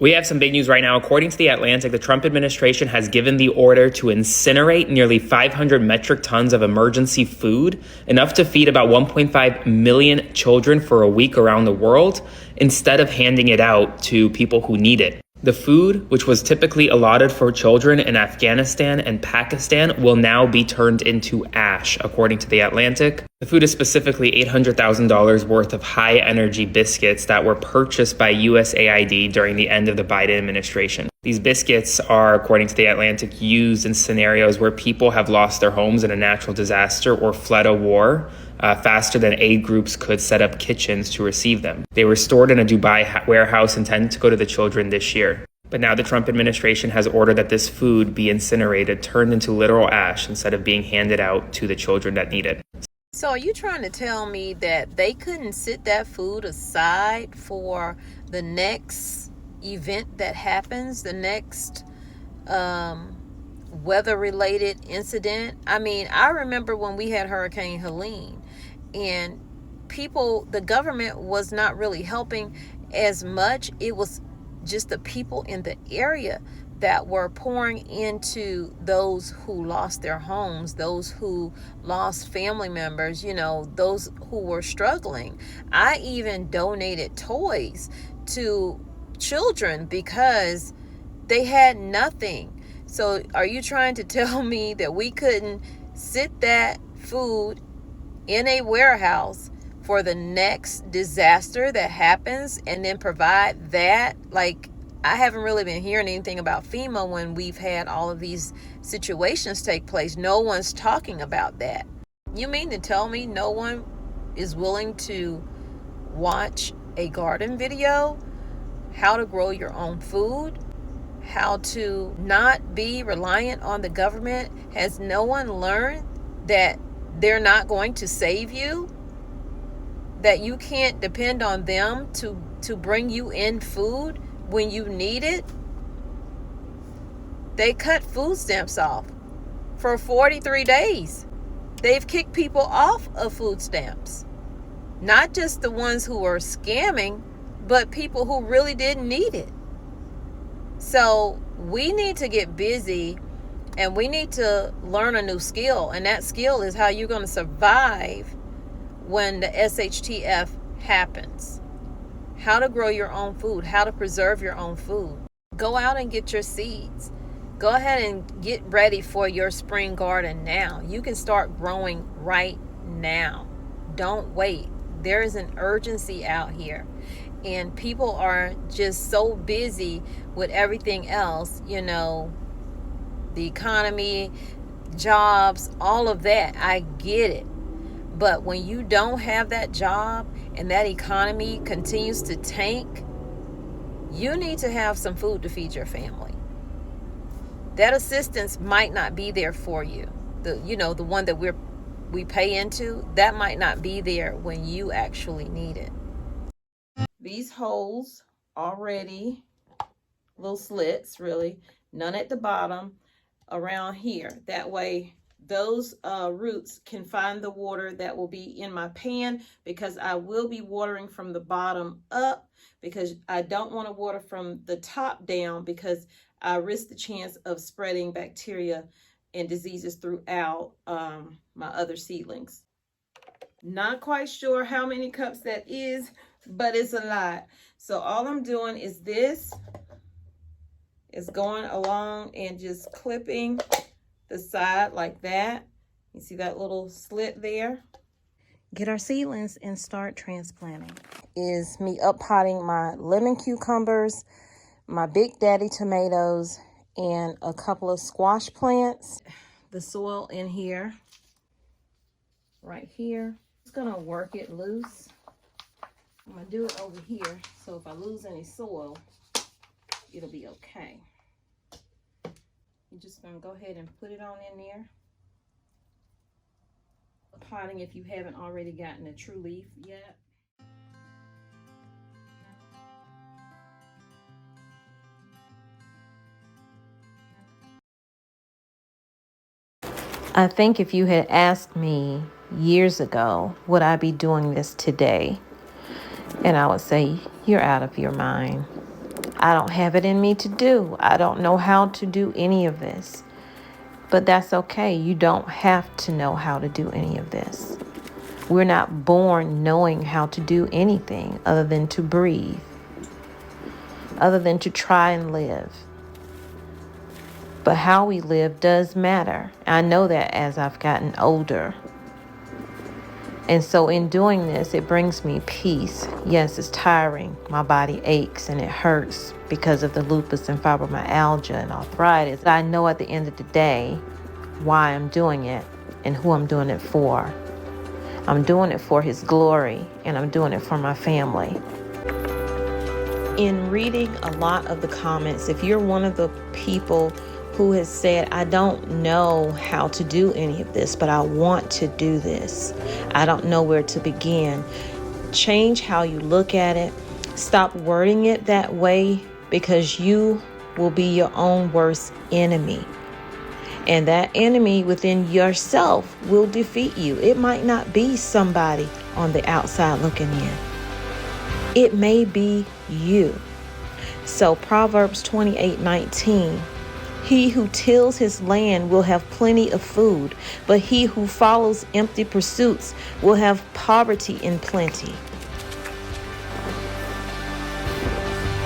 We have some big news right now. According to The Atlantic, the Trump administration has given the order to incinerate nearly 500 metric tons of emergency food, enough to feed about 1.5 million children for a week around the world, instead of handing it out to people who need it. The food, which was typically allotted for children in Afghanistan and Pakistan, will now be turned into ash, according to The Atlantic. The food is specifically $800,000 worth of high-energy biscuits that were purchased by USAID during the end of the Biden administration. These biscuits are, according to The Atlantic, used in scenarios where people have lost their homes in a natural disaster or fled a war, faster than aid groups could set up kitchens to receive them. They were stored in a Dubai warehouse intended to go to the children this year. But now the Trump administration has ordered that this food be incinerated, turned into literal ash, instead of being handed out to the children that need it. So are you trying to tell me that they couldn't sit that food aside for the next event that happens, the next weather-related incident? I mean, I remember when we had Hurricane Helene, and the government was not really helping as much. It was just the people in the area that were pouring into those who lost their homes, those who lost family members, those who were struggling. I even donated toys to children because they had nothing. So are you trying to tell me that we couldn't sit that food in a warehouse for the next disaster that happens and then provide that? Like, I haven't really been hearing anything about FEMA when we've had all of these situations take place. No one's talking about that. You mean to tell me no one is willing to watch a garden video? How to grow your own food? How to not be reliant on the government? Has no one learned that they're not going to save you? That you can't depend on them to bring you in food when you need it? They cut food stamps off for 43 days. They've kicked people off of food stamps. Not just the ones who were scamming, but people who really didn't need it. So we need to get busy, and we need to learn a new skill. And that skill is how you're going to survive when the SHTF happens. How to grow your own food, how to preserve your own food. Go out and get your seeds. Go ahead and get ready for your spring garden now. You can start growing right now. Don't wait. There is an urgency out here. And people are just so busy with everything else, the economy, jobs, all of that. I get it. But when you don't have that job and that economy continues to tank, you need to have some food to feed your family. That assistance might not be there for you. The one that we pay into, that might not be there when you actually need it. These holes already, little slits really, none at the bottom, around here. That way those roots can find the water that will be in my pan, because I will be watering from the bottom up, because I don't want to water from the top down, because I risk the chance of spreading bacteria and diseases throughout my other seedlings. Not quite sure how many cups that is, but it's a lot. So all I'm doing is this is going along and just clipping the side like that. You see that little slit there? Get our seedlings and start transplanting. Is me uppotting my lemon cucumbers, my Big Daddy tomatoes, and a couple of squash plants. The soil in here, right here. Just gonna work it loose. I'm gonna do it over here, so if I lose any soil, it'll be okay. You're just gonna go ahead and put it on in there. Potting if you haven't already gotten a true leaf yet. I think if you had asked me years ago, would I be doing this today? And I would say, you're out of your mind. I don't have it in me to do. I don't know how to do any of this. But that's okay. You don't have to know how to do any of this. We're not born knowing how to do anything other than to breathe, other than to try and live. But how we live does matter. I know that as I've gotten older. And so in doing this, it brings me peace. Yes, it's tiring. My body aches and it hurts because of the lupus and fibromyalgia and arthritis. I know at the end of the day why I'm doing it and who I'm doing it for. I'm doing it for His glory, and I'm doing it for my family. In reading a lot of the comments, if you're one of the people who has said, I don't know how to do any of this, but I want to do this, I don't know where to begin, change how you look at it. Stop wording it that way, because you will be your own worst enemy. And that enemy within yourself will defeat you. It might not be somebody on the outside looking in. It may be you. So Proverbs 28:19, he who tills his land will have plenty of food, but he who follows empty pursuits will have poverty in plenty.